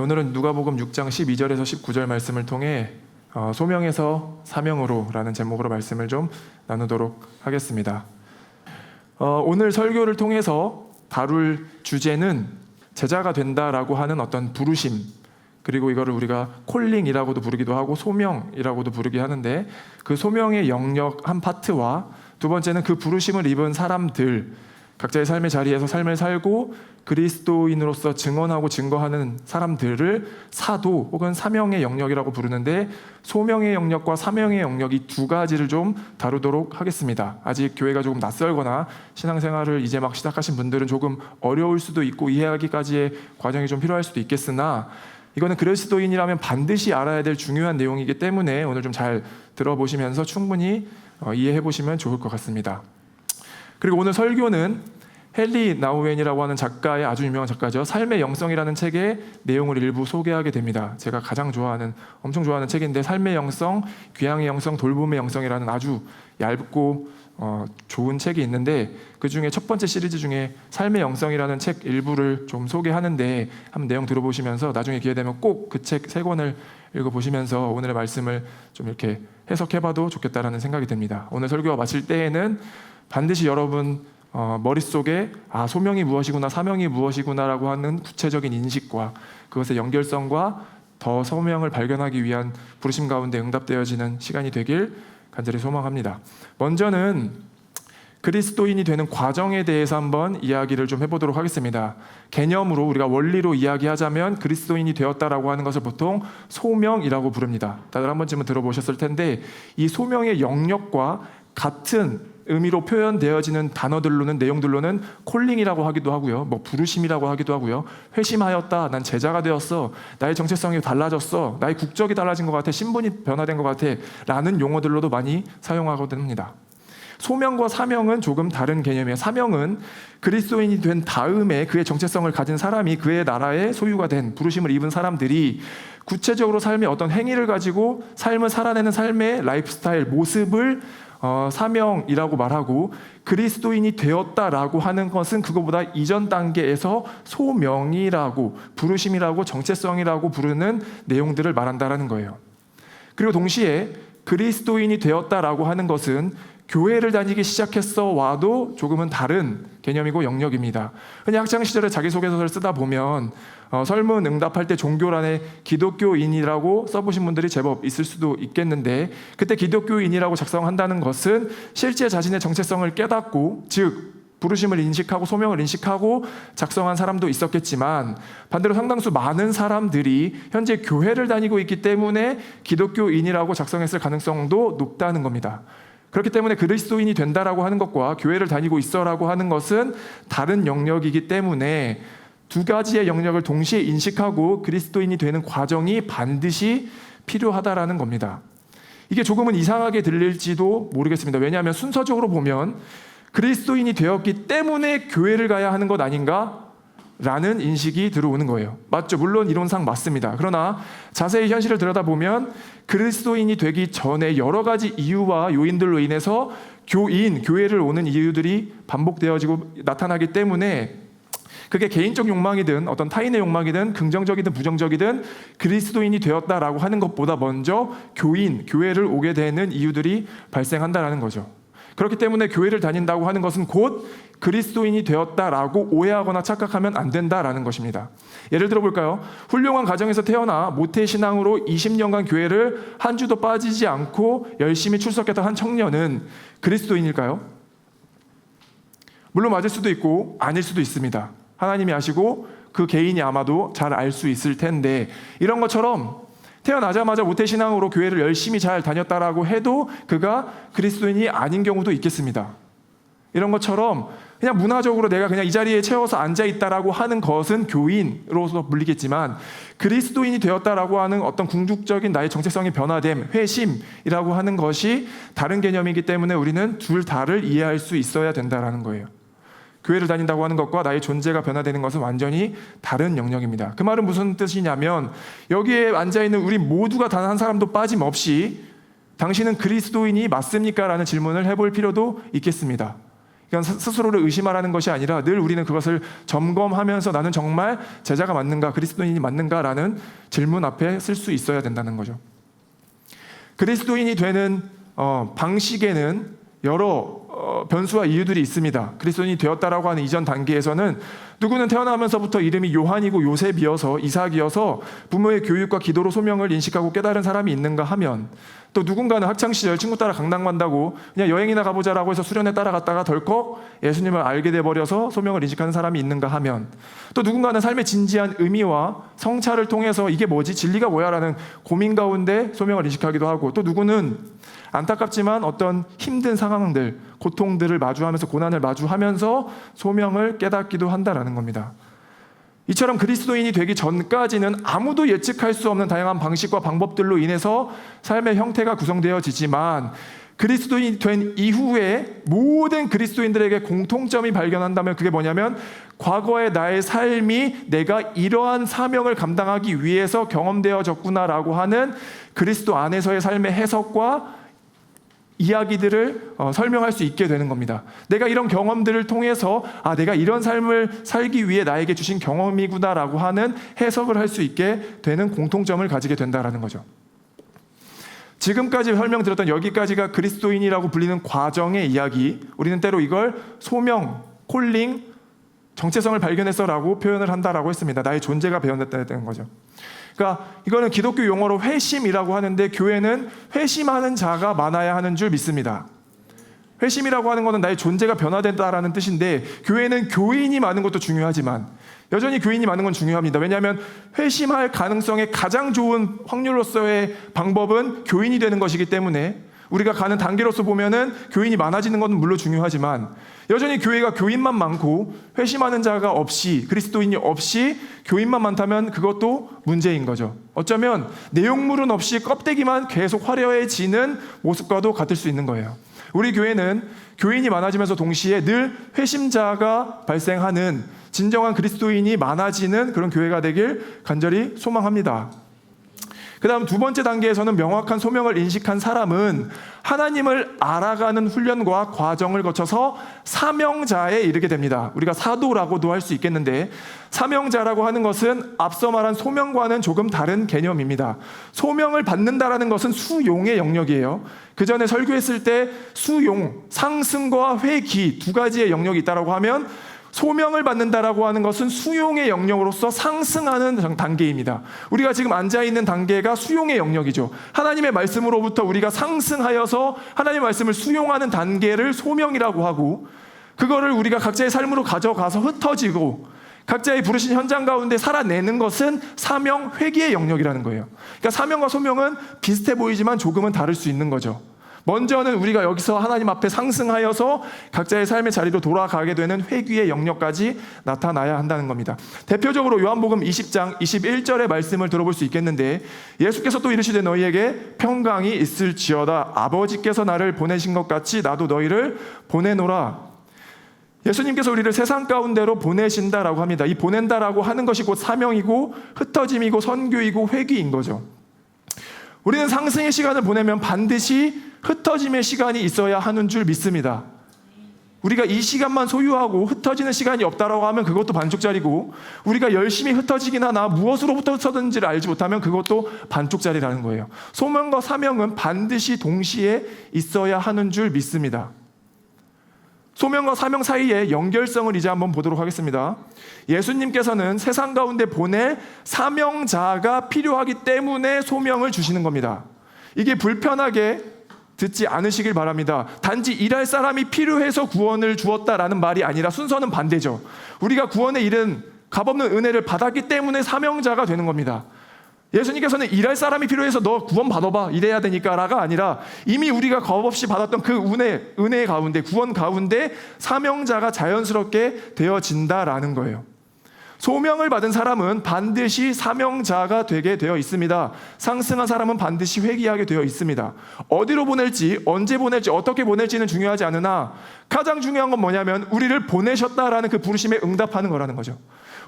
오늘은 누가복음 6장 12절에서 19절 말씀을 통해 소명에서 사명으로 라는 제목으로 말씀을 좀 나누도록 하겠습니다. 오늘 설교를 통해서 다룰 주제는 제자가 된다라고 하는 어떤 부르심, 그리고 이거를 우리가 콜링이라고도 부르기도 하고 소명이라고도 부르기 하는데, 그 소명의 영역 한 파트와 두 번째는 그 부르심을 입은 사람들, 각자의 삶의 자리에서 삶을 살고 그리스도인으로서 증언하고 증거하는 사람들을 사도 혹은 사명의 영역이라고 부르는데, 소명의 영역과 사명의 영역 이 두 가지를 좀 다루도록 하겠습니다. 아직 교회가 조금 낯설거나 신앙생활을 이제 막 시작하신 분들은 조금 어려울 수도 있고 이해하기까지의 과정이 좀 필요할 수도 있겠으나, 이거는 그리스도인이라면 반드시 알아야 될 중요한 내용이기 때문에 오늘 좀 잘 들어보시면서 충분히 이해해 보시면 좋을 것 같습니다. 그리고 오늘 설교는 헨리 나우엔이라고 하는 작가의 아주 유명한 작가죠. 삶의 영성이라는 책의 내용을 일부 소개하게 됩니다. 제가 가장 엄청 좋아하는 책인데, 삶의 영성, 귀향의 영성, 돌봄의 영성이라는 아주 얇고 좋은 책이 있는데, 그 중에 첫 번째 시리즈 중에 삶의 영성이라는 책 일부를 좀 소개하는데, 한번 내용 들어보시면서 나중에 기회 되면 꼭 그 책 3권을 읽어보시면서 오늘의 말씀을 좀 이렇게 해석해봐도 좋겠다라는 생각이 듭니다. 오늘 설교가 마칠 때에는 반드시 여러분 머릿속에 소명이 무엇이구나, 사명이 무엇이구나라고 하는 구체적인 인식과 그것의 연결성과 더 소명을 발견하기 위한 부르심 가운데 응답되어지는 시간이 되길 간절히 소망합니다. 먼저는 그리스도인이 되는 과정에 대해서 한번 이야기를 좀 해보도록 하겠습니다. 개념으로, 우리가 원리로 이야기하자면 그리스도인이 되었다라고 하는 것을 보통 소명이라고 부릅니다. 다들 한 번쯤은 들어보셨을 텐데, 이 소명의 영역과 같은 의미로 표현되어지는 단어들로는, 내용들로는 콜링이라고 하기도 하고요, 부르심이라고 하기도 하고요, 회심하였다, 난 제자가 되었어, 나의 정체성이 달라졌어, 나의 국적이 달라진 것 같아, 신분이 변화된 것 같아 라는 용어들로도 많이 사용하거든 합니다. 소명과 사명은 조금 다른 개념이에요. 사명은 그리스도인이 된 다음에 그의 정체성을 가진 사람이, 그의 나라의 소유가 된 부르심을 입은 사람들이 구체적으로 삶의 어떤 행위를 가지고 삶을 살아내는 삶의 라이프 스타일, 모습을 사명이라고 말하고, 그리스도인이 되었다라고 하는 것은 그거보다 이전 단계에서 소명이라고, 부르심이라고, 정체성이라고 부르는 내용들을 말한다라는 거예요. 그리고 동시에 그리스도인이 되었다라고 하는 것은 교회를 다니기 시작했어 와도 조금은 다른 개념이고 영역입니다. 흔히 학창시절에 자기소개서를 쓰다 보면 설문 응답할 때 종교란에 기독교인이라고 써보신 분들이 제법 있을 수도 있겠는데, 그때 기독교인이라고 작성한다는 것은 실제 자신의 정체성을 깨닫고, 즉 부르심을 인식하고 소명을 인식하고 작성한 사람도 있었겠지만, 반대로 상당수 많은 사람들이 현재 교회를 다니고 있기 때문에 기독교인이라고 작성했을 가능성도 높다는 겁니다. 그렇기 때문에 그리스도인이 된다라고 하는 것과 교회를 다니고 있어라고 하는 것은 다른 영역이기 때문에 두 가지의 영역을 동시에 인식하고 그리스도인이 되는 과정이 반드시 필요하다라는 겁니다. 이게 조금은 이상하게 들릴지도 모르겠습니다. 왜냐하면 순서적으로 보면 그리스도인이 되었기 때문에 교회를 가야 하는 것 아닌가? 라는 인식이 들어오는 거예요. 맞죠? 물론 이론상 맞습니다. 그러나 자세히 현실을 들여다보면 그리스도인이 되기 전에 여러 가지 이유와 요인들로 인해서 교회를 오는 이유들이 반복되어지고 나타나기 때문에, 그게 개인적 욕망이든 어떤 타인의 욕망이든 긍정적이든 부정적이든 그리스도인이 되었다라고 하는 것보다 먼저 교회를 오게 되는 이유들이 발생한다라는 거죠. 그렇기 때문에 교회를 다닌다고 하는 것은 곧 그리스도인이 되었다라고 오해하거나 착각하면 안 된다라는 것입니다. 예를 들어 볼까요? 훌륭한 가정에서 태어나 모태신앙으로 20년간 교회를 한 주도 빠지지 않고 열심히 출석했던 한 청년은 그리스도인일까요? 물론 맞을 수도 있고 아닐 수도 있습니다. 하나님이 아시고 그 개인이 아마도 잘 알 수 있을 텐데, 이런 것처럼 태어나자마자 모태신앙으로 교회를 열심히 잘 다녔다라고 해도 그가 그리스도인이 아닌 경우도 있겠습니다. 이런 것처럼 그냥 문화적으로 내가 그냥 이 자리에 채워서 앉아있다라고 하는 것은 교인으로서 불리겠지만, 그리스도인이 되었다라고 하는 어떤 궁극적인 나의 정체성이 변화됨, 회심이라고 하는 것이 다른 개념이기 때문에 우리는 둘 다를 이해할 수 있어야 된다라는 거예요. 교회를 다닌다고 하는 것과 나의 존재가 변화되는 것은 완전히 다른 영역입니다. 그 말은 무슨 뜻이냐면, 여기에 앉아있는 우리 모두가 단 한 사람도 빠짐없이 당신은 그리스도인이 맞습니까? 라는 질문을 해볼 필요도 있겠습니다. 그러니까 스스로를 의심하라는 것이 아니라 늘 우리는 그것을 점검하면서 나는 정말 제자가 맞는가, 그리스도인이 맞는가라는 질문 앞에 쓸 수 있어야 된다는 거죠. 그리스도인이 되는 방식에는 여러 변수와 이유들이 있습니다. 그리스도인이 되었다라고 하는 이전 단계에서는 누구는 태어나면서부터 이름이 요한이고 요셉이어서 이삭이어서 부모의 교육과 기도로 소명을 인식하고 깨달은 사람이 있는가 하면, 또 누군가는 학창시절 친구 따라 강당 간다고 그냥 여행이나 가보자라고 해서 수련회 따라갔다가 덜컥 예수님을 알게 돼버려서 소명을 인식하는 사람이 있는가 하면, 또 누군가는 삶의 진지한 의미와 성찰을 통해서 이게 뭐지? 진리가 뭐야? 라는 고민 가운데 소명을 인식하기도 하고, 또 누구는 안타깝지만 어떤 힘든 상황들, 고통들을 마주하면서 고난을 마주하면서 소명을 깨닫기도 한다라는 겁니다. 이처럼 그리스도인이 되기 전까지는 아무도 예측할 수 없는 다양한 방식과 방법들로 인해서 삶의 형태가 구성되어지지만, 그리스도인이 된 이후에 모든 그리스도인들에게 공통점이 발견한다면 그게 뭐냐면, 과거의 나의 삶이 내가 이러한 사명을 감당하기 위해서 경험되어졌구나라고 하는 그리스도 안에서의 삶의 해석과 이야기들을 설명할 수 있게 되는 겁니다. 내가 이런 경험들을 통해서 내가 이런 삶을 살기 위해 나에게 주신 경험이구나라고 하는 해석을 할 수 있게 되는 공통점을 가지게 된다라는 거죠. 지금까지 설명드렸던 여기까지가 그리스도인이라고 불리는 과정의 이야기. 우리는 때로 이걸 소명, 콜링, 정체성을 발견했어라고 표현을 한다라고 했습니다. 나의 존재가 배워냈다는 거죠. 그러니까 이거는 기독교 용어로 회심이라고 하는데, 교회는 회심하는 자가 많아야 하는 줄 믿습니다. 회심이라고 하는 것은 나의 존재가 변화된다라는 뜻인데, 교회는 교인이 많은 것도 중요하지만 여전히 교인이 많은 건 중요합니다. 왜냐하면 회심할 가능성의 가장 좋은 확률로서의 방법은 교인이 되는 것이기 때문에, 우리가 가는 단계로서 보면은 교인이 많아지는 건 물론 중요하지만, 여전히 교회가 교인만 많고 회심하는 자가 없이, 그리스도인이 없이 교인만 많다면 그것도 문제인 거죠. 어쩌면 내용물은 없이 껍데기만 계속 화려해지는 모습과도 같을 수 있는 거예요. 우리 교회는 교인이 많아지면서 동시에 늘 회심자가 발생하는 진정한 그리스도인이 많아지는 그런 교회가 되길 간절히 소망합니다. 그 다음 두 번째 단계에서는 명확한 소명을 인식한 사람은 하나님을 알아가는 훈련과 과정을 거쳐서 사명자에 이르게 됩니다. 우리가 사도라고도 할 수 있겠는데, 사명자라고 하는 것은 앞서 말한 소명과는 조금 다른 개념입니다. 소명을 받는다라는 것은 수용의 영역이에요. 그 전에 설교했을 때 수용, 상승과 회귀 두 가지의 영역이 있다고 하면, 소명을 받는다라고 하는 것은 수용의 영역으로서 상승하는 단계입니다. 우리가 지금 앉아있는 단계가 수용의 영역이죠. 하나님의 말씀으로부터 우리가 상승하여서 하나님의 말씀을 수용하는 단계를 소명이라고 하고, 그거를 우리가 각자의 삶으로 가져가서 흩어지고 각자의 부르신 현장 가운데 살아내는 것은 사명, 회귀의 영역이라는 거예요. 그러니까 사명과 소명은 비슷해 보이지만 조금은 다를 수 있는 거죠. 먼저는 우리가 여기서 하나님 앞에 상승하여서 각자의 삶의 자리로 돌아가게 되는 회귀의 영역까지 나타나야 한다는 겁니다. 대표적으로 요한복음 20장 21절의 말씀을 들어볼 수 있겠는데, 예수께서 또 이르시되 너희에게 평강이 있을지어다. 아버지께서 나를 보내신 것 같이 나도 너희를 보내노라. 예수님께서 우리를 세상 가운데로 보내신다라고 합니다. 이 보낸다라고 하는 것이 곧 사명이고 흩어짐이고 선교이고 회귀인 거죠. 우리는 상승의 시간을 보내면 반드시 흩어짐의 시간이 있어야 하는 줄 믿습니다. 우리가 이 시간만 소유하고 흩어지는 시간이 없다라고 하면 그것도 반쪽짜리고, 우리가 열심히 흩어지긴 하나 무엇으로부터 흩어졌는지를 알지 못하면 그것도 반쪽짜리라는 거예요. 소명과 사명은 반드시 동시에 있어야 하는 줄 믿습니다. 소명과 사명 사이의 연결성을 이제 한번 보도록 하겠습니다. 예수님께서는 세상 가운데 보낼 사명자가 필요하기 때문에 소명을 주시는 겁니다. 이게 불편하게 듣지 않으시길 바랍니다. 단지 일할 사람이 필요해서 구원을 주었다라는 말이 아니라 순서는 반대죠. 우리가 구원에 이른 값없는 은혜를 받았기 때문에 사명자가 되는 겁니다. 예수님께서는 일할 사람이 필요해서 너 구원 받아봐 이래야 되니까라가 아니라, 이미 우리가 값없이 받았던 그 은혜 가운데, 구원 가운데 사명자가 자연스럽게 되어진다라는 거예요. 소명을 받은 사람은 반드시 사명자가 되게 되어 있습니다. 상승한 사람은 반드시 회귀하게 되어 있습니다. 어디로 보낼지, 언제 보낼지, 어떻게 보낼지는 중요하지 않으나 가장 중요한 건 뭐냐면 우리를 보내셨다라는 그 부르심에 응답하는 거라는 거죠.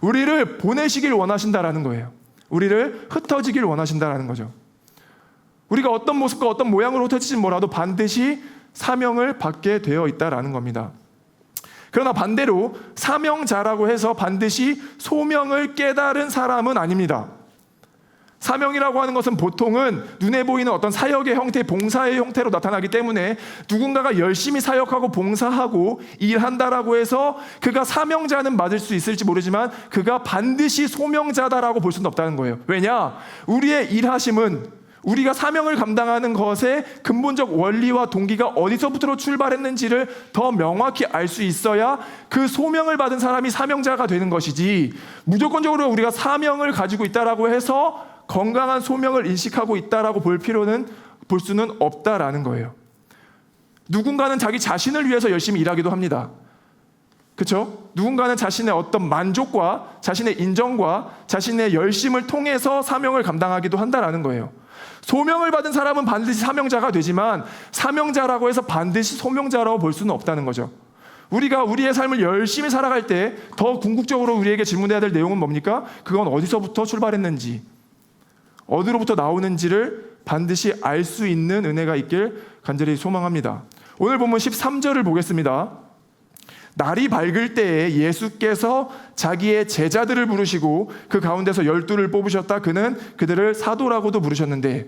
우리를 보내시길 원하신다라는 거예요. 우리를 흩어지길 원하신다라는 거죠. 우리가 어떤 모습과 어떤 모양으로 흩어지진 뭐라도 반드시 사명을 받게 되어 있다라는 겁니다. 그러나 반대로 사명자라고 해서 반드시 소명을 깨달은 사람은 아닙니다. 사명이라고 하는 것은 보통은 눈에 보이는 어떤 사역의 형태, 봉사의 형태로 나타나기 때문에 누군가가 열심히 사역하고 봉사하고 일한다라고 해서 그가 사명자는 맞을 수 있을지 모르지만 그가 반드시 소명자다라고 볼 수는 없다는 거예요. 왜냐? 우리의 일하심은 우리가 사명을 감당하는 것의 근본적 원리와 동기가 어디서부터 출발했는지를 더 명확히 알 수 있어야 그 소명을 받은 사람이 사명자가 되는 것이지, 무조건적으로 우리가 사명을 가지고 있다라고 해서 건강한 소명을 인식하고 있다라고 볼 수는 없다라는 거예요. 누군가는 자기 자신을 위해서 열심히 일하기도 합니다. 그렇죠? 누군가는 자신의 어떤 만족과 자신의 인정과 자신의 열심을 통해서 사명을 감당하기도 한다라는 거예요. 소명을 받은 사람은 반드시 사명자가 되지만 사명자라고 해서 반드시 소명자라고 볼 수는 없다는 거죠. 우리가 우리의 삶을 열심히 살아갈 때 더 궁극적으로 우리에게 질문해야 될 내용은 뭡니까? 그건 어디서부터 출발했는지, 어디로부터 나오는지를 반드시 알 수 있는 은혜가 있길 간절히 소망합니다. 오늘 본문 13절을 보겠습니다. 날이 밝을 때에 예수께서 자기의 제자들을 부르시고 그 가운데서 12를 뽑으셨다. 그는 그들을 사도라고도 부르셨는데,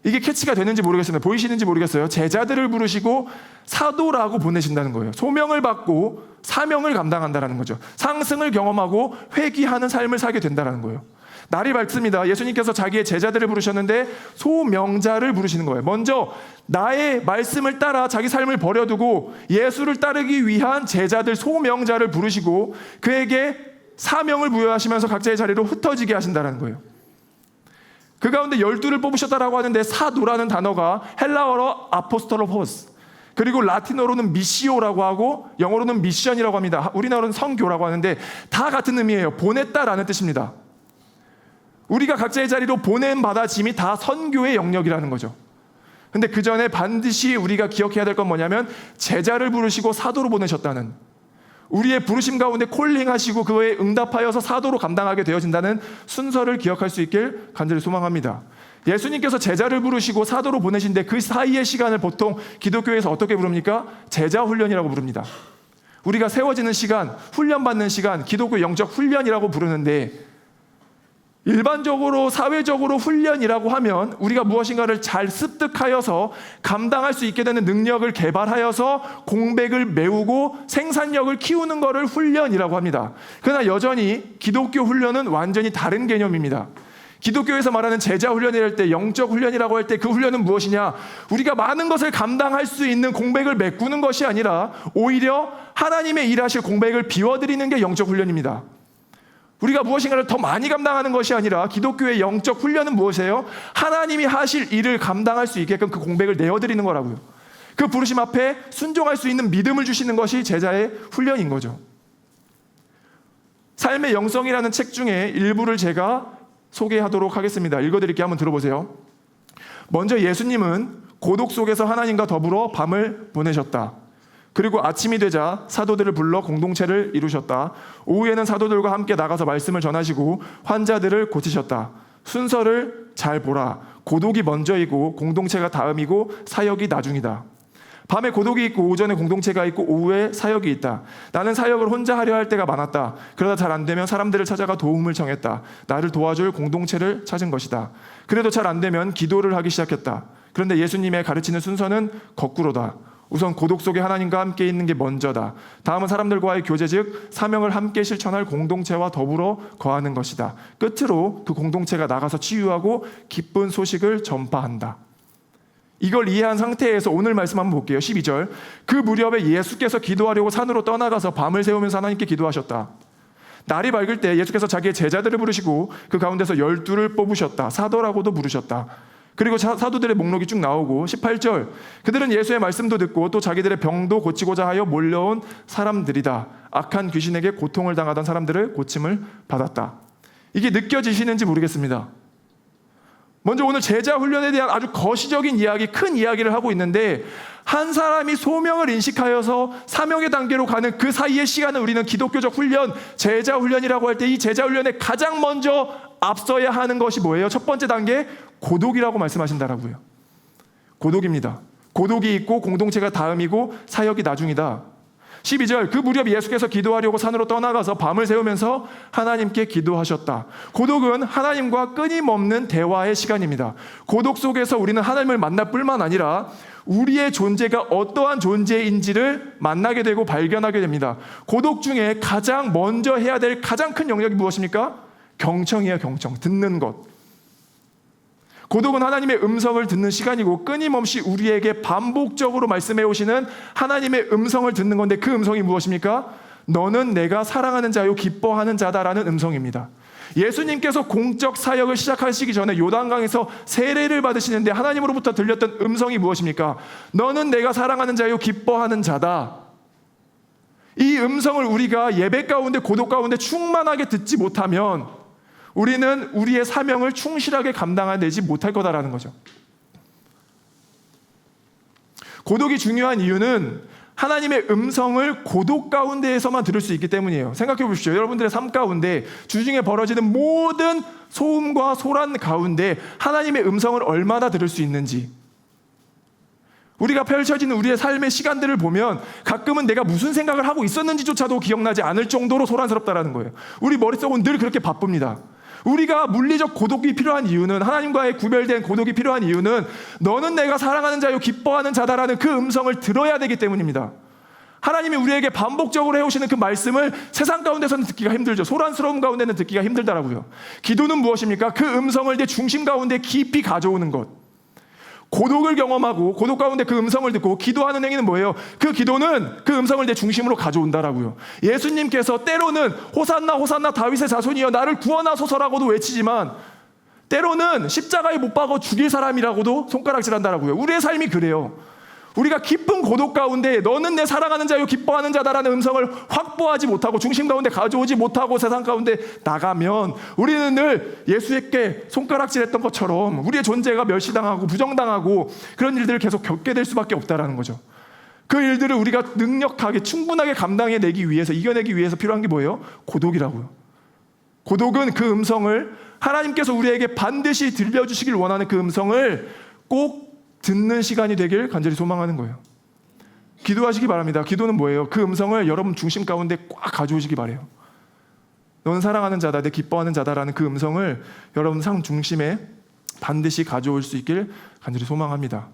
이게 캐치가 되는지 모르겠습니다. 보이시는지 모르겠어요. 제자들을 부르시고 사도라고 보내신다는 거예요. 소명을 받고 사명을 감당한다는 거죠. 상승을 경험하고 회귀하는 삶을 살게 된다는 거예요. 날이 밝습니다. 예수님께서 자기의 제자들을 부르셨는데 소명자를 부르시는 거예요. 먼저 나의 말씀을 따라 자기 삶을 버려두고 예수를 따르기 위한 제자들, 소명자를 부르시고 그에게 사명을 부여하시면서 각자의 자리로 흩어지게 하신다는 거예요. 그 가운데 12를 뽑으셨다라고 하는데 사도라는 단어가 헬라어로 아포스톨로포스, 그리고 라틴어로는 미시오라고 하고 영어로는 미션이라고 합니다. 우리나라로는 선교라고 하는데 다 같은 의미예요. 보냈다라는 뜻입니다. 우리가 각자의 자리로 보냄받아짐이 다 선교의 영역이라는 거죠. 근데 그 전에 반드시 우리가 기억해야 될 건 뭐냐면 제자를 부르시고 사도로 보내셨다는, 우리의 부르심 가운데 콜링하시고 그거에 응답하여서 사도로 감당하게 되어진다는 순서를 기억할 수 있길 간절히 소망합니다. 예수님께서 제자를 부르시고 사도로 보내신데 그 사이의 시간을 보통 기독교에서 어떻게 부릅니까? 제자 훈련이라고 부릅니다. 우리가 세워지는 시간, 훈련받는 시간, 기독교 영적 훈련이라고 부르는데, 일반적으로 사회적으로 훈련이라고 하면 우리가 무엇인가를 잘 습득하여서 감당할 수 있게 되는 능력을 개발하여서 공백을 메우고 생산력을 키우는 것을 훈련이라고 합니다. 그러나 여전히 기독교 훈련은 완전히 다른 개념입니다. 기독교에서 말하는 제자 훈련이랄 때, 영적 훈련이라고 할 때 그 훈련은 무엇이냐? 우리가 많은 것을 감당할 수 있는 공백을 메꾸는 것이 아니라 오히려 하나님의 일하실 공백을 비워드리는 게 영적 훈련입니다. 우리가 무엇인가를 더 많이 감당하는 것이 아니라 기독교의 영적 훈련은 무엇이에요? 하나님이 하실 일을 감당할 수 있게끔 그 공백을 내어드리는 거라고요. 그 부르심 앞에 순종할 수 있는 믿음을 주시는 것이 제자의 훈련인 거죠. 삶의 영성이라는 책 중에 일부를 제가 소개하도록 하겠습니다. 읽어드릴게요. 한번 들어보세요. 먼저 예수님은 고독 속에서 하나님과 더불어 밤을 보내셨다. 그리고 아침이 되자 사도들을 불러 공동체를 이루셨다. 오후에는 사도들과 함께 나가서 말씀을 전하시고 환자들을 고치셨다. 순서를 잘 보라. 고독이 먼저이고 공동체가 다음이고 사역이 나중이다. 밤에 고독이 있고 오전에 공동체가 있고 오후에 사역이 있다. 나는 사역을 혼자 하려 할 때가 많았다. 그러다 잘 안 되면 사람들을 찾아가 도움을 청했다. 나를 도와줄 공동체를 찾은 것이다. 그래도 잘 안 되면 기도를 하기 시작했다. 그런데 예수님의 가르치는 순서는 거꾸로다. 우선 고독 속에 하나님과 함께 있는 게 먼저다. 다음은 사람들과의 교제, 즉 사명을 함께 실천할 공동체와 더불어 거하는 것이다. 끝으로 그 공동체가 나가서 치유하고 기쁜 소식을 전파한다. 이걸 이해한 상태에서 오늘 말씀 한번 볼게요. 12절. 그 무렵에 예수께서 기도하려고 산으로 떠나가서 밤을 새우면서 하나님께 기도하셨다. 날이 밝을 때 예수께서 자기의 제자들을 부르시고 그 가운데서 12를 뽑으셨다. 사도라고도 부르셨다. 그리고 사도들의 목록이 쭉 나오고 18절. 그들은 예수의 말씀도 듣고 또 자기들의 병도 고치고자 하여 몰려온 사람들이다. 악한 귀신에게 고통을 당하던 사람들을 고침을 받았다. 이게 느껴지시는지 모르겠습니다. 먼저 오늘 제자 훈련에 대한 아주 거시적인 이야기, 큰 이야기를 하고 있는데, 한 사람이 소명을 인식하여서 사명의 단계로 가는 그 사이의 시간을 우리는 기독교적 훈련, 제자 훈련이라고 할 때 이 제자 훈련에 가장 먼저 앞서야 하는 것이 뭐예요? 첫 번째 단계, 고독이라고 말씀하신다라고요. 고독입니다. 고독이 있고 공동체가 다음이고 사역이 나중이다. 12절, 그 무렵 예수께서 기도하려고 산으로 떠나가서 밤을 새우면서 하나님께 기도하셨다. 고독은 하나님과 끊임없는 대화의 시간입니다. 고독 속에서 우리는 하나님을 만날 뿐만 아니라 우리의 존재가 어떠한 존재인지를 만나게 되고 발견하게 됩니다. 고독 중에 가장 먼저 해야 될 가장 큰 영역이 무엇입니까? 경청이에요. 경청, 듣는 것. 고독은 하나님의 음성을 듣는 시간이고 끊임없이 우리에게 반복적으로 말씀해 오시는 하나님의 음성을 듣는 건데, 그 음성이 무엇입니까? 너는 내가 사랑하는 자요 기뻐하는 자다라는 음성입니다. 예수님께서 공적 사역을 시작하시기 전에 요단강에서 세례를 받으시는데 하나님으로부터 들렸던 음성이 무엇입니까? 너는 내가 사랑하는 자요 기뻐하는 자다. 이 음성을 우리가 예배 가운데, 고독 가운데 충만하게 듣지 못하면 우리는 우리의 사명을 충실하게 감당해내지 못할 거다라는 거죠. 고독이 중요한 이유는 하나님의 음성을 고독 가운데에서만 들을 수 있기 때문이에요. 생각해 보십시오. 여러분들의 삶 가운데 주중에 벌어지는 모든 소음과 소란 가운데 하나님의 음성을 얼마나 들을 수 있는지, 우리가 펼쳐지는 우리의 삶의 시간들을 보면 가끔은 내가 무슨 생각을 하고 있었는지조차도 기억나지 않을 정도로 소란스럽다라는 거예요. 우리 머릿속은 늘 그렇게 바쁩니다. 우리가 물리적 고독이 필요한 이유는, 하나님과의 구별된 고독이 필요한 이유는 너는 내가 사랑하는 자요 기뻐하는 자다라는 그 음성을 들어야 되기 때문입니다. 하나님이 우리에게 반복적으로 해오시는 그 말씀을 세상 가운데서는 듣기가 힘들죠. 소란스러운 가운데는 듣기가 힘들다라고요. 기도는 무엇입니까? 그 음성을 내 중심 가운데 깊이 가져오는 것. 고독을 경험하고 고독 가운데 그 음성을 듣고 기도하는 행위는 뭐예요? 그 기도는 그 음성을 내 중심으로 가져온다라고요. 예수님께서 때로는 호산나 호산나 다윗의 자손이여 나를 구원하소서라고도 외치지만, 때로는 십자가에 못 박아 죽일 사람이라고도 손가락질한다라고요. 우리의 삶이 그래요. 우리가 깊은 고독 가운데 너는 내 사랑하는 자요 기뻐하는 자다라는 음성을 확보하지 못하고 중심 가운데 가져오지 못하고 세상 가운데 나가면 우리는 늘 예수에게 손가락질했던 것처럼 우리의 존재가 멸시당하고 부정당하고 그런 일들을 계속 겪게 될 수밖에 없다라는 거죠. 그 일들을 우리가 능력하게 충분하게 감당해내기 위해서, 이겨내기 위해서 필요한 게 뭐예요? 고독이라고요. 고독은 그 음성을, 하나님께서 우리에게 반드시 들려주시길 원하는 그 음성을 꼭 듣는 시간이 되길 간절히 소망하는 거예요. 기도하시기 바랍니다. 기도는 뭐예요? 그 음성을 여러분 중심 가운데 꽉 가져오시기 바라요. 너는 사랑하는 자다, 내 기뻐하는 자다라는 그 음성을 여러분 삶 중심에 반드시 가져올 수 있길 간절히 소망합니다.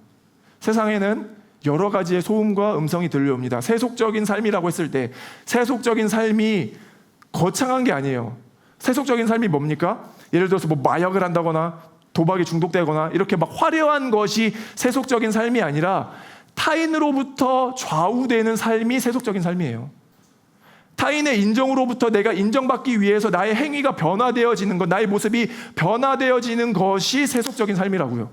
세상에는 여러 가지의 소음과 음성이 들려옵니다. 세속적인 삶이라고 했을 때 세속적인 삶이 거창한 게 아니에요. 세속적인 삶이 뭡니까? 예를 들어서 뭐 마약을 한다거나 도박에 중독되거나 이렇게 막 화려한 것이 세속적인 삶이 아니라 타인으로부터 좌우되는 삶이 세속적인 삶이에요. 타인의 인정으로부터 내가 인정받기 위해서 나의 행위가 변화되어지는 것, 나의 모습이 변화되어지는 것이 세속적인 삶이라고요.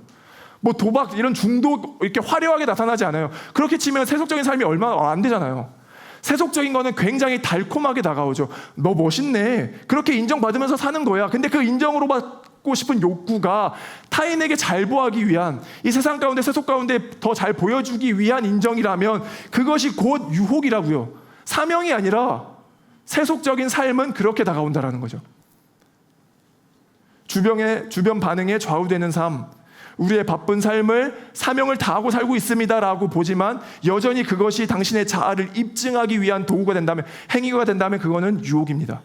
뭐 도박 이런 중독 이렇게 화려하게 나타나지 않아요. 그렇게 치면 세속적인 삶이 얼마나 안 되잖아요. 세속적인 거는 굉장히 달콤하게 다가오죠. 너 멋있네. 그렇게 인정받으면서 사는 거야. 근데 그 인정으로 받고 싶은 욕구가 타인에게 잘 보하기 위한, 이 세상 가운데 세속 가운데 더 잘 보여주기 위한 인정이라면 그것이 곧 유혹이라고요. 사명이 아니라 세속적인 삶은 그렇게 다가온다라는 거죠. 주변 반응에 좌우되는 삶, 우리의 바쁜 삶을 사명을 다하고 살고 있습니다라고 보지만 여전히 그것이 당신의 자아를 입증하기 위한 도구가 된다면, 행위가 된다면 그거는 유혹입니다.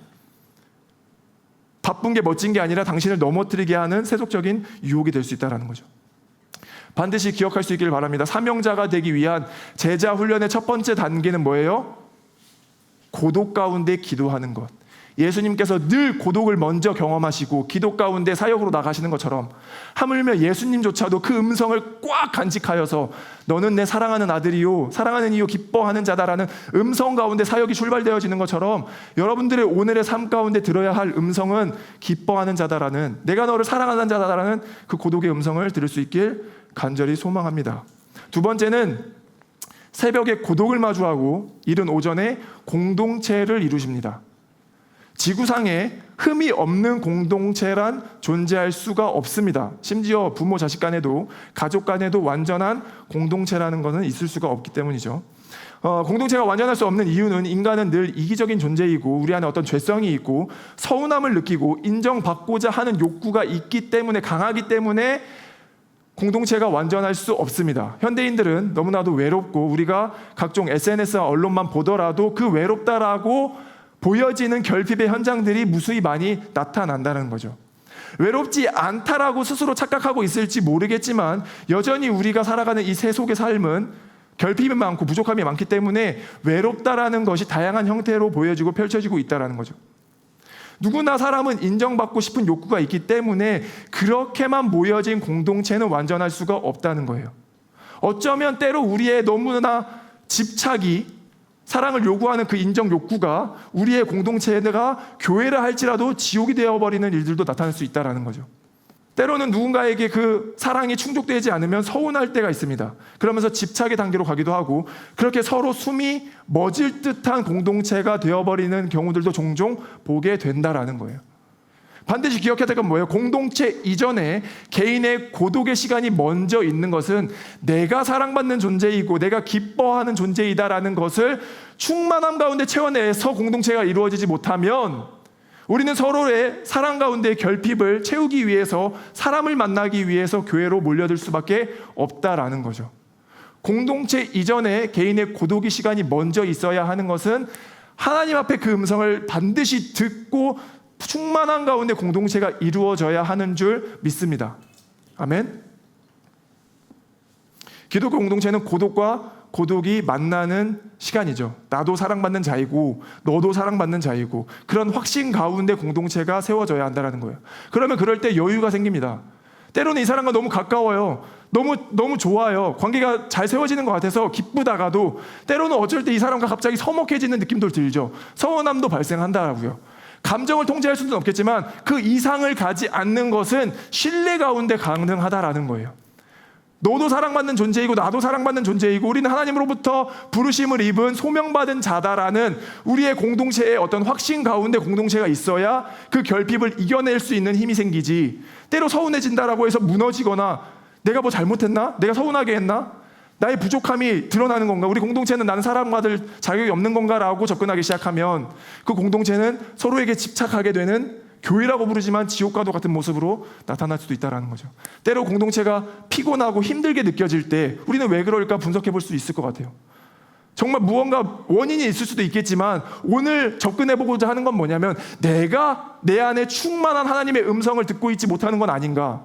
바쁜 게 멋진 게 아니라 당신을 넘어뜨리게 하는 세속적인 유혹이 될 수 있다는 거죠. 반드시 기억할 수 있기를 바랍니다. 사명자가 되기 위한 제자 훈련의 첫 번째 단계는 뭐예요? 고독 가운데 기도하는 것. 예수님께서 늘 고독을 먼저 경험하시고 기도 가운데 사역으로 나가시는 것처럼, 하물며 예수님조차도 그 음성을 꽉 간직하여서 너는 내 사랑하는 아들이요 사랑하는 이요 기뻐하는 자다라는 음성 가운데 사역이 출발되어지는 것처럼 여러분들의 오늘의 삶 가운데 들어야 할 음성은 기뻐하는 자다라는, 내가 너를 사랑하는 자다라는 그 고독의 음성을 들을 수 있길 간절히 소망합니다. 두 번째는 새벽에 고독을 마주하고 이른 오전에 공동체를 이루십니다. 지구상에 흠이 없는 공동체란 존재할 수가 없습니다. 심지어 부모 자식 간에도 가족 간에도 완전한 공동체라는 것은 있을 수가 없기 때문이죠. 공동체가 완전할 수 없는 이유는 인간은 늘 이기적인 존재이고 우리 안에 어떤 죄성이 있고 서운함을 느끼고 인정받고자 하는 욕구가 있기 때문에, 강하기 때문에 공동체가 완전할 수 없습니다. 현대인들은 너무나도 외롭고 우리가 각종 SNS와 언론만 보더라도 그 외롭다라고 보여지는 결핍의 현장들이 무수히 많이 나타난다는 거죠. 외롭지 않다라고 스스로 착각하고 있을지 모르겠지만 여전히 우리가 살아가는 이 세속의 삶은 결핍이 많고 부족함이 많기 때문에 외롭다라는 것이 다양한 형태로 보여지고 펼쳐지고 있다는 거죠. 누구나 사람은 인정받고 싶은 욕구가 있기 때문에 그렇게만 모여진 공동체는 완전할 수가 없다는 거예요. 어쩌면 때로 우리의 너무나 집착이 사랑을 요구하는 그 인정 욕구가 우리의 공동체가 교회라 할지라도 지옥이 되어버리는 일들도 나타날 수 있다는 거죠. 때로는 누군가에게 그 사랑이 충족되지 않으면 서운할 때가 있습니다. 그러면서 집착의 단계로 가기도 하고 그렇게 서로 숨이 멎을 듯한 공동체가 되어버리는 경우들도 종종 보게 된다라는 거예요. 반드시 기억해야 될 건 뭐예요? 공동체 이전에 개인의 고독의 시간이 먼저 있는 것은 내가 사랑받는 존재이고 내가 기뻐하는 존재이다라는 것을 충만함 가운데 채워내서 공동체가 이루어지지 못하면 우리는 서로의 사랑 가운데 결핍을 채우기 위해서 사람을 만나기 위해서 교회로 몰려들 수밖에 없다라는 거죠. 공동체 이전에 개인의 고독의 시간이 먼저 있어야 하는 것은 하나님 앞에 그 음성을 반드시 듣고 충만한 가운데 공동체가 이루어져야 하는 줄 믿습니다. 아멘. 기독교 공동체는 고독과 고독이 만나는 시간이죠. 나도 사랑받는 자이고 너도 사랑받는 자이고 그런 확신 가운데 공동체가 세워져야 한다는 거예요. 그러면 그럴 때 여유가 생깁니다. 때로는 이 사람과 너무 가까워요. 너무 좋아요. 관계가 잘 세워지는 것 같아서 기쁘다가도 때로는 어쩔 때 이 사람과 갑자기 서먹해지는 느낌도 들죠. 서운함도 발생한다라고요. 감정을 통제할 수는 없겠지만 그 이상을 가지 않는 것은 신뢰 가운데 가능하다라는 거예요. 너도 사랑받는 존재이고 나도 사랑받는 존재이고 우리는 하나님으로부터 부르심을 입은 소명받은 자다라는 우리의 공동체의 어떤 확신 가운데 공동체가 있어야 그 결핍을 이겨낼 수 있는 힘이 생기지, 때로 서운해진다라고 해서 무너지거나 내가 뭐 잘못했나? 내가 서운하게 했나? 나의 부족함이 드러나는 건가? 우리 공동체는 나는 사랑받을 자격이 없는 건가라고 접근하기 시작하면 그 공동체는 서로에게 집착하게 되는, 교회라고 부르지만 지옥과도 같은 모습으로 나타날 수도 있다는 거죠. 때로 공동체가 피곤하고 힘들게 느껴질 때 우리는 왜 그럴까 분석해 볼 수 있을 것 같아요. 정말 무언가 원인이 있을 수도 있겠지만 오늘 접근해 보고자 하는 건 뭐냐면 내가 내 안에 충만한 하나님의 음성을 듣고 있지 못하는 건 아닌가.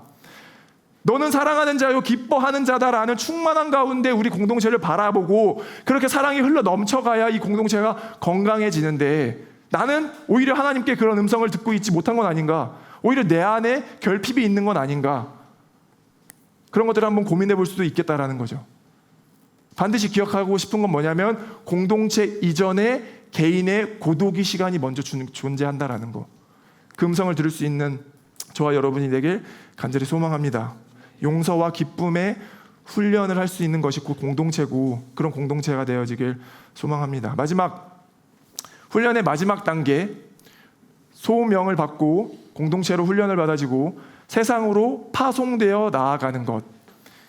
너는 사랑하는 자요 기뻐하는 자다라는 충만한 가운데 우리 공동체를 바라보고 그렇게 사랑이 흘러 넘쳐가야 이 공동체가 건강해지는데 나는 오히려 하나님께 그런 음성을 듣고 있지 못한 건 아닌가? 오히려 내 안에 결핍이 있는 건 아닌가? 그런 것들을 한번 고민해 볼 수도 있겠다라는 거죠. 반드시 기억하고 싶은 건 뭐냐면 공동체 이전에 개인의 고독의 시간이 먼저 존재한다라는 거. 그 음성을 들을 수 있는 저와 여러분이 되길 간절히 소망합니다. 용서와 기쁨의 훈련을 할 수 있는 것이 곧 공동체고 그런 공동체가 되어지길 소망합니다. 훈련의 마지막 단계, 소명을 받고 공동체로 훈련을 받아지고 세상으로 파송되어 나아가는 것,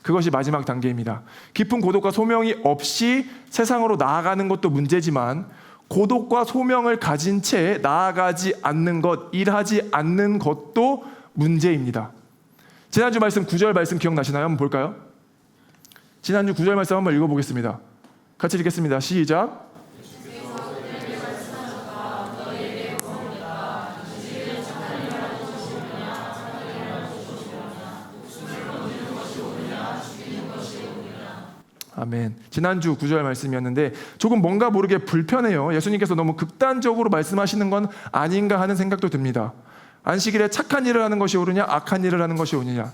그것이 마지막 단계입니다. 깊은 고독과 소명이 없이 세상으로 나아가는 것도 문제지만 고독과 소명을 가진 채 나아가지 않는 것, 일하지 않는 것도 문제입니다. 지난주 말씀 9절 말씀 기억나시나요? 한번 볼까요? 지난주 9절 말씀 한번 읽어보겠습니다. 같이 읽겠습니다. 시작. 아멘. 지난주 9절 말씀이었는데 조금 뭔가 모르게 불편해요. 예수님께서 너무 극단적으로 말씀하시는 건 아닌가 하는 생각도 듭니다. 안식일에 착한 일을 하는 것이 옳으냐 악한 일을 하는 것이 옳으냐.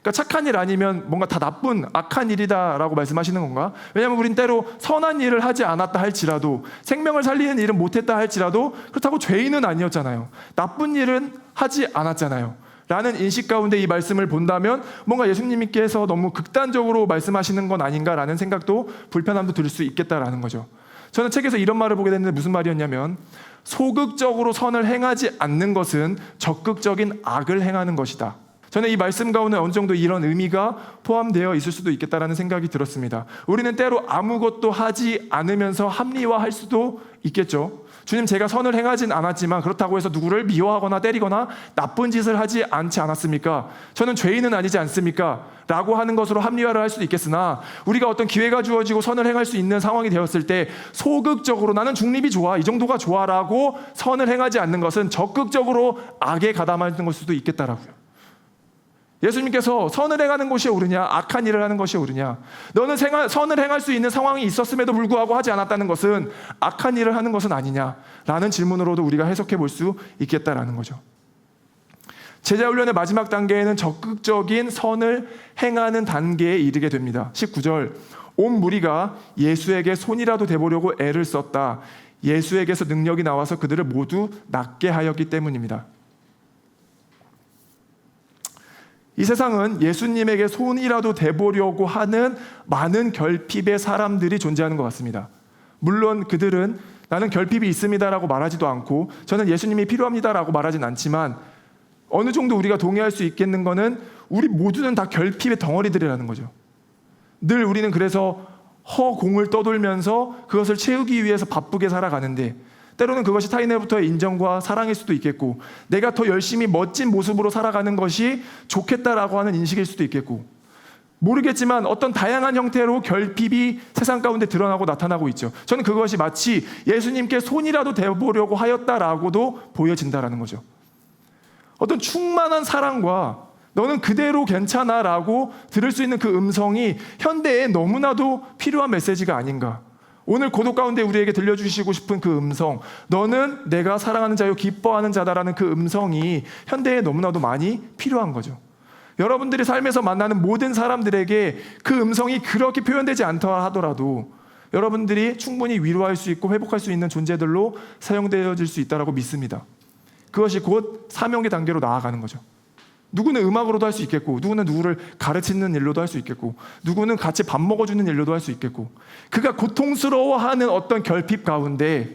그러니까 착한 일 아니면 뭔가 다 나쁜 악한 일이다라고 말씀하시는 건가? 왜냐하면 우린 때로 선한 일을 하지 않았다 할지라도 생명을 살리는 일은 못했다 할지라도 그렇다고 죄인은 아니었잖아요. 나쁜 일은 하지 않았잖아요. 라는 인식 가운데 이 말씀을 본다면 뭔가 예수님께서 너무 극단적으로 말씀하시는 건 아닌가라는 생각도 불편함도 들 수 있겠다라는 거죠. 저는 책에서 이런 말을 보게 됐는데 무슨 말이었냐면 소극적으로 선을 행하지 않는 것은 적극적인 악을 행하는 것이다. 저는 이 말씀 가운데 어느 정도 이런 의미가 포함되어 있을 수도 있겠다라는 생각이 들었습니다. 우리는 때로 아무것도 하지 않으면서 합리화할 수도 있겠죠. 주님, 제가 선을 행하진 않았지만 그렇다고 해서 누구를 미워하거나 때리거나 나쁜 짓을 하지 않지 않았습니까? 저는 죄인은 아니지 않습니까? 라고 하는 것으로 합리화를 할 수도 있겠으나, 우리가 어떤 기회가 주어지고 선을 행할 수 있는 상황이 되었을 때 소극적으로 나는 중립이 좋아, 이 정도가 좋아 라고 선을 행하지 않는 것은 적극적으로 악에 가담하는 것일 수도 있겠다라고요. 예수님께서 선을 행하는 것이 옳으냐, 악한 일을 하는 것이 옳으냐, 너는 선을 행할 수 있는 상황이 있었음에도 불구하고 하지 않았다는 것은 악한 일을 하는 것은 아니냐라는 질문으로도 우리가 해석해 볼 수 있겠다라는 거죠. 제자훈련의 마지막 단계에는 적극적인 선을 행하는 단계에 이르게 됩니다. 19절, 온 무리가 예수에게 손이라도 대보려고 애를 썼다. 예수에게서 능력이 나와서 그들을 모두 낫게 하였기 때문입니다. 이 세상은 예수님에게 손이라도 대보려고 하는 많은 결핍의 사람들이 존재하는 것 같습니다. 물론 그들은 나는 결핍이 있습니다라고 말하지도 않고 저는 예수님이 필요합니다라고 말하진 않지만, 어느 정도 우리가 동의할 수 있겠는 거는 우리 모두는 다 결핍의 덩어리들이라는 거죠. 늘 우리는 그래서 허공을 떠돌면서 그것을 채우기 위해서 바쁘게 살아가는데, 때로는 그것이 타인으로부터의 인정과 사랑일 수도 있겠고, 내가 더 열심히 멋진 모습으로 살아가는 것이 좋겠다라고 하는 인식일 수도 있겠고, 모르겠지만 어떤 다양한 형태로 결핍이 세상 가운데 드러나고 나타나고 있죠. 저는 그것이 마치 예수님께 손이라도 대보려고 하였다라고도 보여진다라는 거죠. 어떤 충만한 사랑과 너는 그대로 괜찮아 라고 들을 수 있는 그 음성이 현대에 너무나도 필요한 메시지가 아닌가. 오늘 고독 가운데 우리에게 들려주시고 싶은 그 음성, 너는 내가 사랑하는 자요 기뻐하는 자다라는 그 음성이 현대에 너무나도 많이 필요한 거죠. 여러분들이 삶에서 만나는 모든 사람들에게 그 음성이 그렇게 표현되지 않다 하더라도 여러분들이 충분히 위로할 수 있고 회복할 수 있는 존재들로 사용되어질 수 있다고 믿습니다. 그것이 곧 사명의 단계로 나아가는 거죠. 누구는 음악으로도 할 수 있겠고, 누구는 누구를 가르치는 일로도 할 수 있겠고, 누구는 같이 밥 먹어주는 일로도 할 수 있겠고, 그가 고통스러워하는 어떤 결핍 가운데,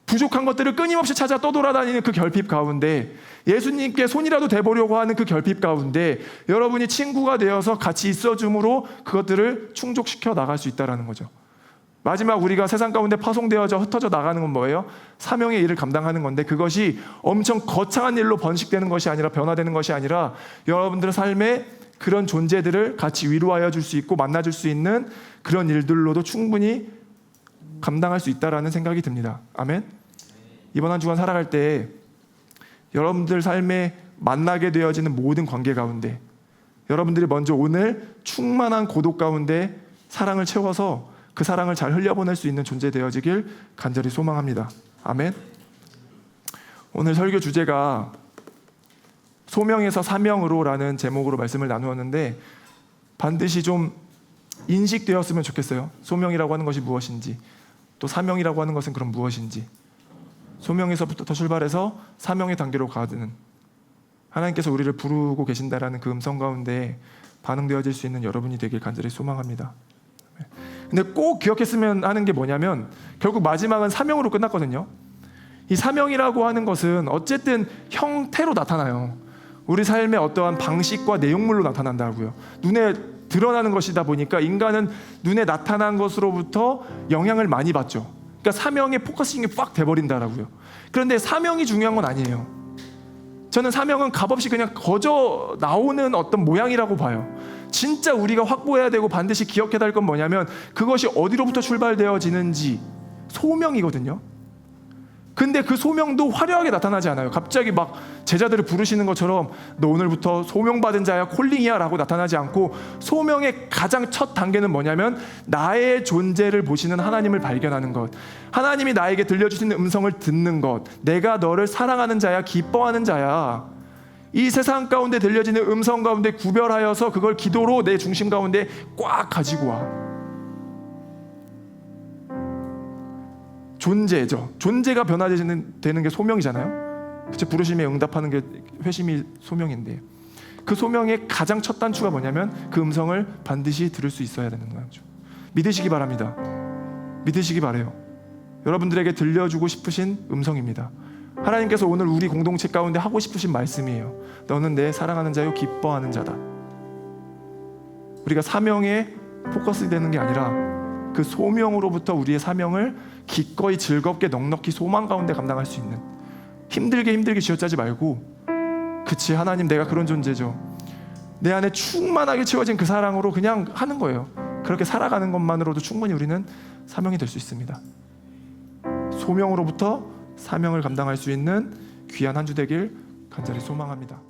부족한 것들을 끊임없이 찾아 떠돌아다니는 그 결핍 가운데, 예수님께 손이라도 대보려고 하는 그 결핍 가운데 여러분이 친구가 되어서 같이 있어줌으로 그것들을 충족시켜 나갈 수 있다는 거죠. 마지막 우리가 세상 가운데 파송되어져 흩어져 나가는 건 뭐예요? 사명의 일을 감당하는 건데, 그것이 엄청 거창한 일로 번식되는 것이 아니라, 변화되는 것이 아니라 여러분들의 삶에 그런 존재들을 같이 위로하여 줄 수 있고 만나줄 수 있는 그런 일들로도 충분히 감당할 수 있다라는 생각이 듭니다. 아멘. 이번 한 주간 살아갈 때 여러분들 삶에 만나게 되어지는 모든 관계 가운데 여러분들이 먼저 오늘 충만한 고독 가운데 사랑을 채워서 그 사랑을 잘 흘려보낼 수 있는 존재 되어지길 간절히 소망합니다. 아멘. 오늘 설교 주제가 소명에서 사명으로라는 제목으로 말씀을 나누었는데, 반드시 좀 인식되었으면 좋겠어요. 소명이라고 하는 것이 무엇인지, 또 사명이라고 하는 것은 그럼 무엇인지, 소명에서부터 출발해서 사명의 단계로 가는 하나님께서 우리를 부르고 계신다라는 그 음성 가운데 반응되어질 수 있는 여러분이 되길 간절히 소망합니다. 근데 꼭 기억했으면 하는 게 뭐냐면, 결국 마지막은 사명으로 끝났거든요. 이 사명이라고 하는 것은 어쨌든 형태로 나타나요. 우리 삶의 어떠한 방식과 내용물로 나타난다고요. 눈에 드러나는 것이다 보니까 인간은 눈에 나타난 것으로부터 영향을 많이 받죠. 그러니까 사명에 포커싱이 빡 돼버린다라고요. 그런데 사명이 중요한 건 아니에요. 저는 사명은 값없이 그냥 거저 나오는 어떤 모양이라고 봐요. 진짜 우리가 확보해야 되고 반드시 기억해야 될 건 뭐냐면, 그것이 어디로부터 출발되어지는지, 소명이거든요. 근데 그 소명도 화려하게 나타나지 않아요. 갑자기 막 제자들을 부르시는 것처럼 너 오늘부터 소명받은 자야, 콜링이야 라고 나타나지 않고, 소명의 가장 첫 단계는 뭐냐면 나의 존재를 보시는 하나님을 발견하는 것, 하나님이 나에게 들려주시는 음성을 듣는 것, 내가 너를 사랑하는 자야, 기뻐하는 자야, 이 세상 가운데 들려지는 음성 가운데 구별하여서 그걸 기도로 내 중심 가운데 꽉 가지고 와. 존재죠. 존재가 변화되는 게 소명이잖아요. 그쵸? 부르심에 응답하는 게 회심이 소명인데, 그 소명의 가장 첫 단추가 뭐냐면 그 음성을 반드시 들을 수 있어야 되는 거죠. 믿으시기 바랍니다. 믿으시기 바래요. 여러분들에게 들려주고 싶으신 음성입니다. 하나님께서 오늘 우리 공동체 가운데 하고 싶으신 말씀이에요. 너는 내 사랑하는 자요 기뻐하는 자다. 우리가 사명에 포커스 되는 게 아니라 그 소명으로부터 우리의 사명을 기꺼이 즐겁게 넉넉히 소망 가운데 감당할 수 있는, 힘들게 쥐어짜지 말고, 그치, 하나님 내가 그런 존재죠, 내 안에 충만하게 채워진 그 사랑으로 그냥 하는 거예요. 그렇게 살아가는 것만으로도 충분히 우리는 사명이 될 수 있습니다. 소명으로부터 사명을 감당할 수 있는 귀한 한 주 되길 간절히 소망합니다.